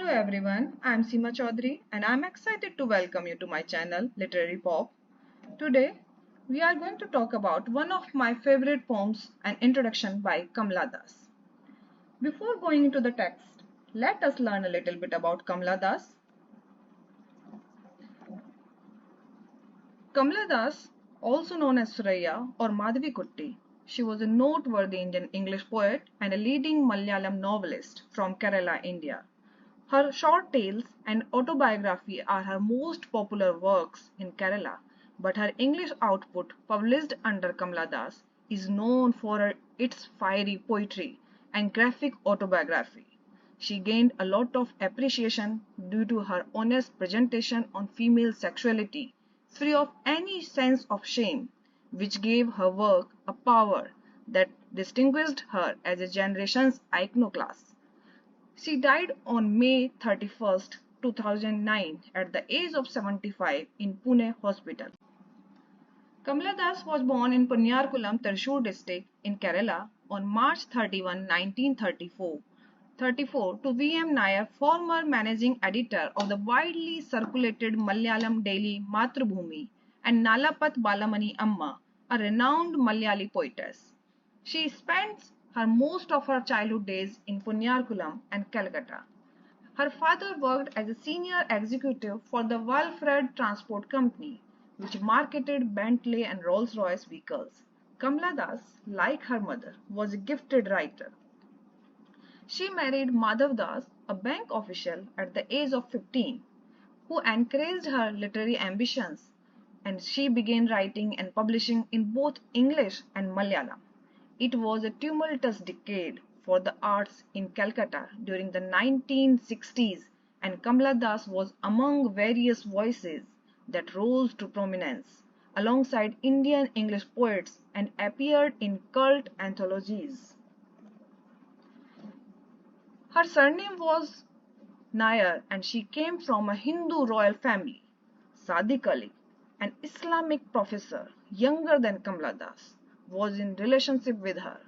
Hello everyone, I am Seema Chaudhary and I am excited to welcome you to my channel Literary Pop. Today we are going to talk about one of my favorite poems, An Introduction by Kamala Das. Before going into the text, let us learn a little bit about Kamala Das. Kamala Das, also known as Suraya or Madhavi Kutti, she was a noteworthy Indian English poet and a leading Malayalam novelist from Kerala, India. Her short tales and autobiography are her most popular works in Kerala, but her English output, published under Kamala Das, is known for its fiery poetry and graphic autobiography. She gained a lot of appreciation due to her honest presentation on female sexuality, free of any sense of shame, which gave her work a power that distinguished her as a generation's iconoclast. She died on May 31st, 2009 at the age of 75 in Pune Hospital. Kamala Das was born in Punyarkulam, Thrissur district in Kerala on March 31, 1934 to V.M. Nair, former managing editor of the widely circulated Malayalam daily Mathrubhumi, and Nalapat Balamani Amma, a renowned Malayali poetess. She spent most of her childhood days in Punyarkulam and Calcutta. Her father worked as a senior executive for the Walfred Transport Company, which marketed Bentley and Rolls-Royce vehicles. Kamala Das, like her mother, was a gifted writer. She married Madhav Das, a bank official, at the age of 15, who encouraged her literary ambitions, and she began writing and publishing in both English and Malayalam. It was a tumultuous decade for the arts in Calcutta during the 1960s, and Kamala Das was among various voices that rose to prominence alongside Indian English poets and appeared in cult anthologies. Her surname was Nair and she came from a Hindu royal family. Sadiq Ali, an Islamic professor younger than Kamala Das, was in relationship with her.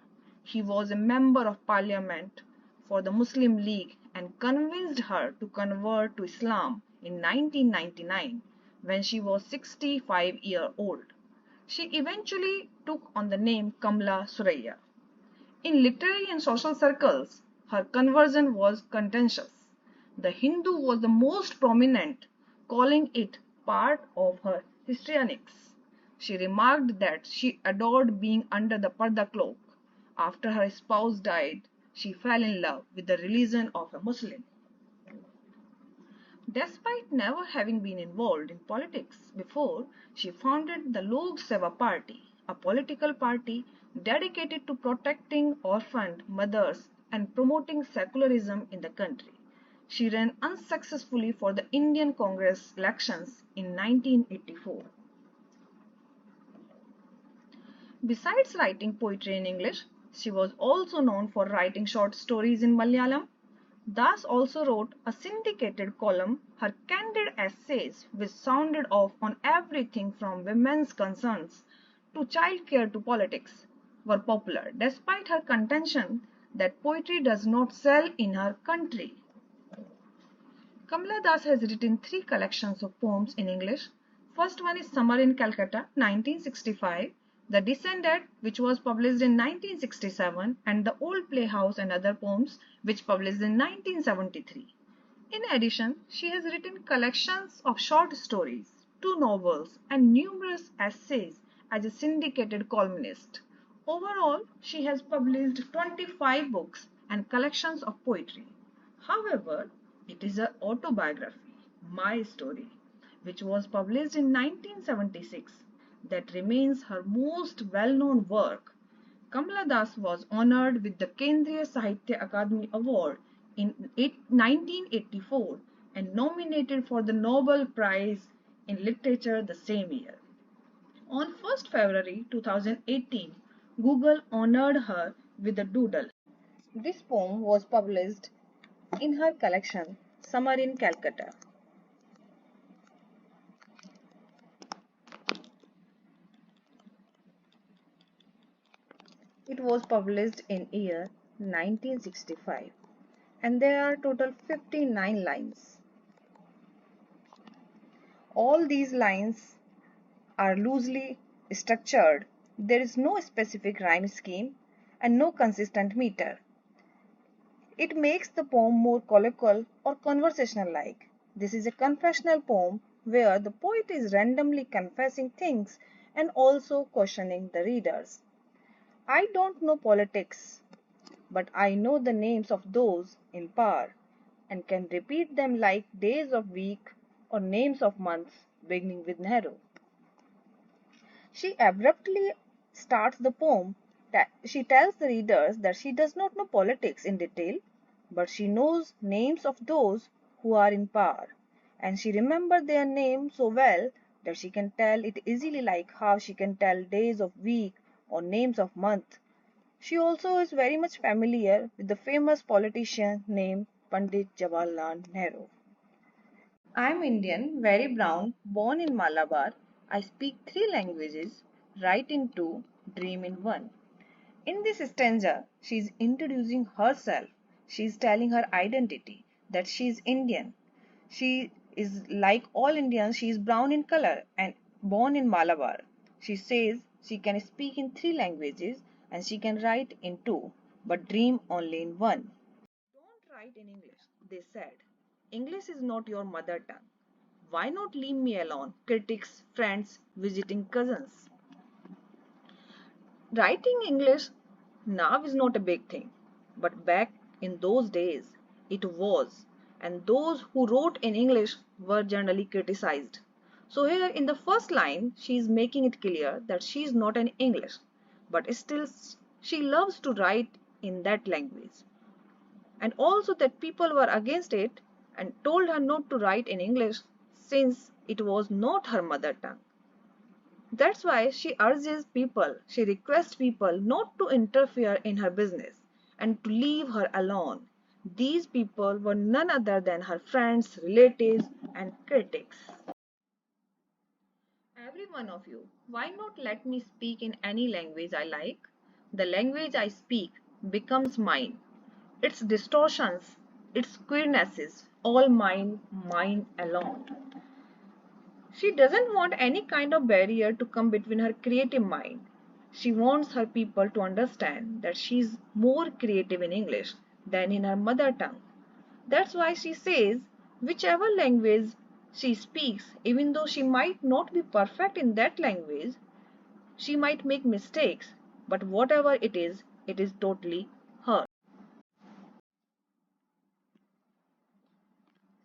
He was a member of parliament for the Muslim League and convinced her to convert to Islam in 1999 when she was 65 years old. She eventually took on the name Kamala Suraya. In literary and social circles, her conversion was contentious. The Hindu was the most prominent, calling it part of her histrionics. She remarked that she adored being under the Parda cloak. After her spouse died, she fell in love with the religion of a Muslim. Despite never having been involved in politics before, she founded the Lok Seva Party, a political party dedicated to protecting orphaned mothers and promoting secularism in the country. She ran unsuccessfully for the Indian Congress elections in 1984. Besides writing poetry in English, she was also known for writing short stories in Malayalam. Das also wrote a syndicated column. Her candid essays, which sounded off on everything from women's concerns to childcare to politics, were popular, despite her contention that poetry does not sell in her country. Kamala Das has written 3 collections of poems in English. First one is Summer in Calcutta, 1965, The Descendant, which was published in 1967, and The Old Playhouse and Other Poems, which published in 1973. In addition, she has written collections of short stories, 2 novels, and numerous essays as a syndicated columnist. Overall, she has published 25 books and collections of poetry. However, it is her autobiography, My Story, which was published in 1976, that remains her most well-known work. Kamala Das was honored with the Kendriya Sahitya Akademi Award in 1984 and nominated for the Nobel Prize in Literature the same year. On 1st February 2018, Google honored her with a doodle. This poem was published in her collection Summer in Calcutta. It was published in year 1965. and there are total 59 lines. All these lines are loosely structured. There is no specific rhyme scheme and no consistent meter. It makes the poem more colloquial or conversational like. This is a confessional poem where the poet is randomly confessing things and also questioning the readers. I don't know politics, but I know the names of those in power and can repeat them like days of week or names of months beginning with Nehru. She abruptly starts the poem. She tells the readers that she does not know politics in detail, but she knows names of those who are in power, and she remembers their names so well that she can tell it easily like how she can tell days of week or names of month. She also is very much familiar with the famous politician named Pandit Jawaharlal Nehru. I am Indian, very brown, born in Malabar. I speak three languages, write in two, dream in one. In this stanza, she is introducing herself. She is telling her identity, that she is Indian. She is like all Indians, she is brown in color and born in Malabar. She says she can speak in three languages and she can write in two, but dream only in one. Don't write in English, they said. English is not your mother tongue. Why not leave me alone? Critics, friends, visiting cousins. Writing English now is not a big thing, but back in those days it was, and those who wrote in English were generally criticized. So, here in the first line, she is making it clear that she is not an English, but still she loves to write in that language, and also that people were against it and told her not to write in English since it was not her mother tongue. That's why she urges people, she requests people not to interfere in her business and to leave her alone. These people were none other than her friends, relatives, and critics. Every one of you, why not let me speak in any language I like? The language I speak becomes mine. Its distortions, its queernesses, all mine, mine alone. She doesn't want any kind of barrier to come between her creative mind. She wants her people to understand that she's more creative in English than in her mother tongue. That's why she says, whichever language she speaks, even though she might not be perfect in that language, she might make mistakes, but whatever it is totally her.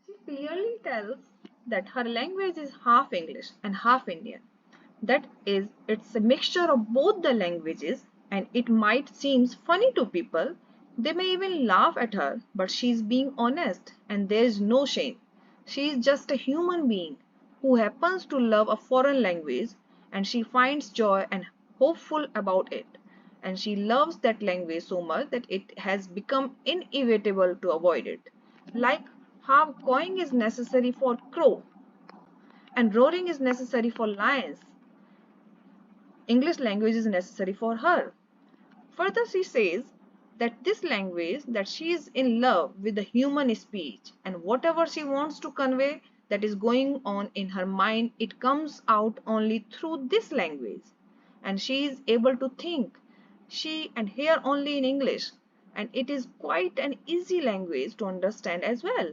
She clearly tells that her language is half English and half Indian. That is, it's a mixture of both the languages, and it might seem funny to people. They may even laugh at her, but she's being honest and there is no shame. She is just a human being who happens to love a foreign language, and she finds joy and hopeful about it. And she loves that language so much that it has become inevitable to avoid it. Like how cawing is necessary for crow and roaring is necessary for lions, English language is necessary for her. Further, she says that this language, that she is in love with the human speech, and whatever she wants to convey that is going on in her mind, it comes out only through this language. And she is able to think, she and hear only in English, and it is quite an easy language to understand as well.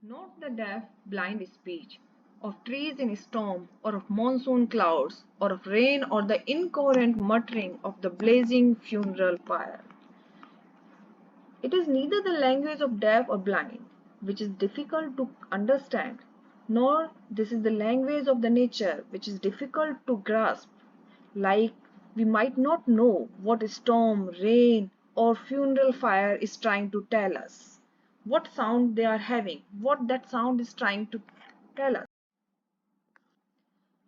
Not the deaf, blind speech of trees in a storm, or of monsoon clouds, or of rain, or the incoherent muttering of the blazing funeral pyre. It is neither the language of deaf or blind, which is difficult to understand, nor this is the language of the nature, which is difficult to grasp. Like we might not know what a storm, rain, or funeral fire is trying to tell us, what sound they are having, what that sound is trying to tell us.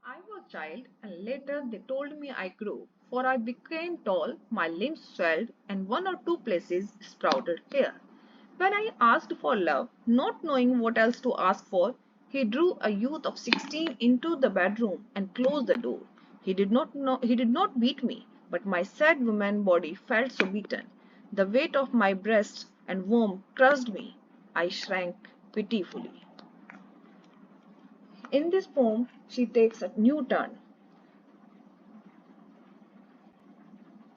I was a child, and later they told me I grew, for I became tall, my limbs swelled, and one or two places sprouted hair. When I asked for love, not knowing what else to ask for, he drew a youth of 16 into the bedroom and closed the door. He did not beat me, but my sad woman body felt so beaten. The weight of my breast and womb crushed me. I shrank pitifully. In this poem, she takes a new turn.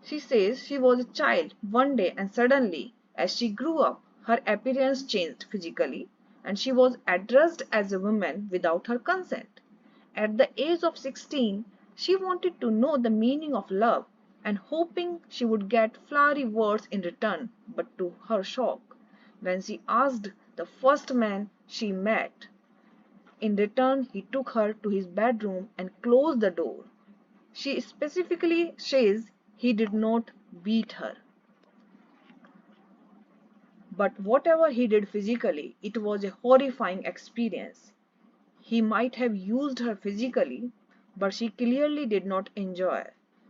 She says she was a child one day and suddenly, as she grew up, her appearance changed physically and she was addressed as a woman without her consent. At the age of 16, she wanted to know the meaning of love and hoping she would get flowery words in return, but to her shock, when she asked the first man she met, in return he took her to his bedroom and closed the door. She specifically says he did not beat her. But whatever he did physically, it was a horrifying experience. He might have used her physically, but she clearly did not enjoy.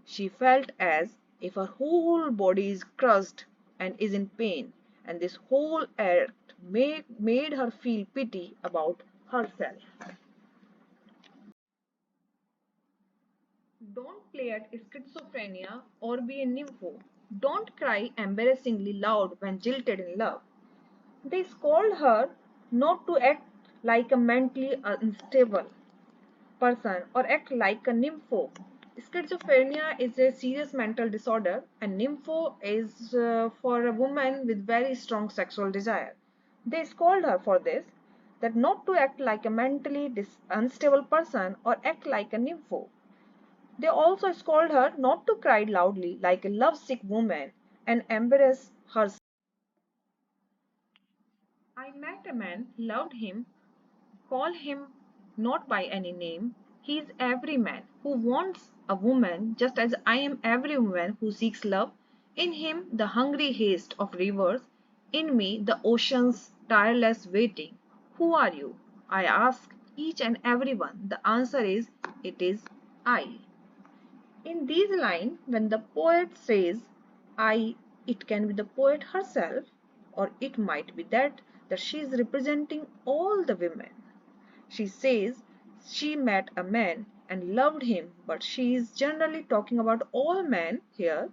She felt as if her whole body is crushed and is in pain, and this whole act made her feel pity about herself. Don't play at schizophrenia or be a nympho. Don't cry embarrassingly loud when jilted in love. They scold her not to act like a mentally unstable person or act like a nympho. Schizophrenia is a serious mental disorder, and nympho is for a woman with very strong sexual desire. They scold her for this, that not to act like a mentally unstable person or act like a nympho. They also scold her not to cry loudly like a lovesick woman and embarrass herself. I met a man, loved him, call him not by any name. He is every man who wants a woman just as I am every woman who seeks love. In him the hungry haste of rivers, in me the ocean's tireless waiting. Who are you? I ask each and every one. The answer is, it is I. In these lines, when the poet says I, it can be the poet herself, or it might be that she is representing all the women. She says she met a man and loved him, but she is generally talking about all men here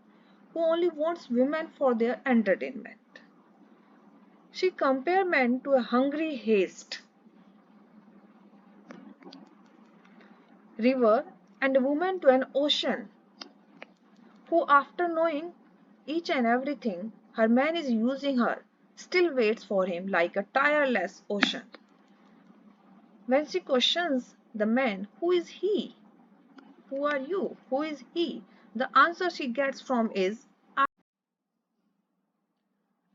who only wants women for their entertainment. She compares men to a hungry haste river and a woman to an ocean who, after knowing each and everything her man is using her, still waits for him like a tireless ocean. When she questions the man, who is he? Who are you? Who is he? The answer she gets from is,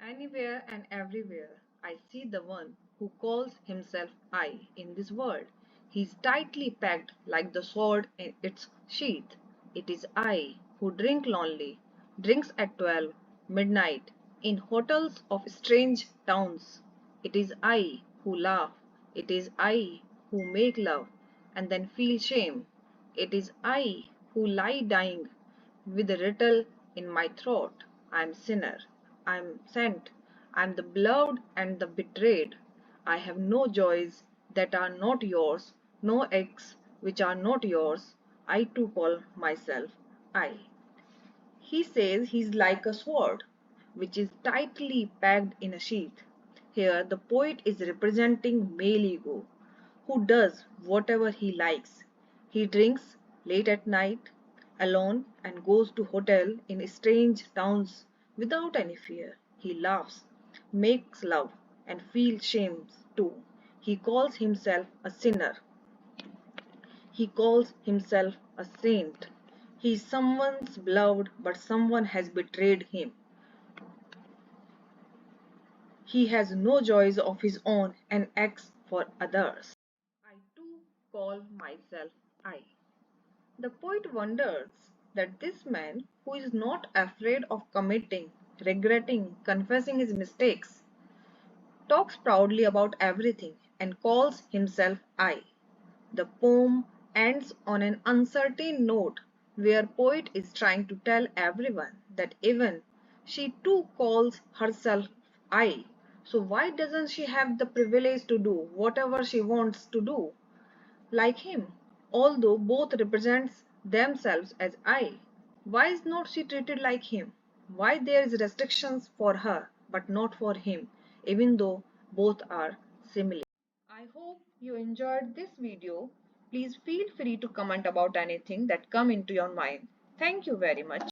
anywhere and everywhere, I see the one who calls himself I in this world. He is tightly packed like the sword in its sheath. It is I who drink lonely, drinks at 12 midnight in hotels of strange towns. It is I who laugh. It is I who make love and then feel shame. It is I who lie dying with a rattle in my throat. I am sinner. I am sent. I am the beloved and the betrayed. I have no joys that are not yours, no eggs which are not yours. I too call myself I. He says he is like a sword, which is tightly packed in a sheath. Here the poet is representing male ego, who does whatever he likes. He drinks late at night, alone, and goes to hotel in strange towns without any fear. He laughs, makes love, and feels shame too. He calls himself a sinner. He calls himself a saint. He is someone's beloved, but someone has betrayed him. He has no joys of his own and acts for others. I too call myself I. The poet wonders that this man, who is not afraid of committing, regretting, confessing his mistakes, talks proudly about everything and calls himself I. The poem ends on an uncertain note where poet is trying to tell everyone that even she too calls herself I. So why doesn't she have the privilege to do whatever she wants to do like him? Although both represents themselves as I, why is not she treated like him? why there is restrictions for her but not for him, even though both are similar. I hope you enjoyed this video. Please feel free to comment about anything that come into your mind. Thank you very much.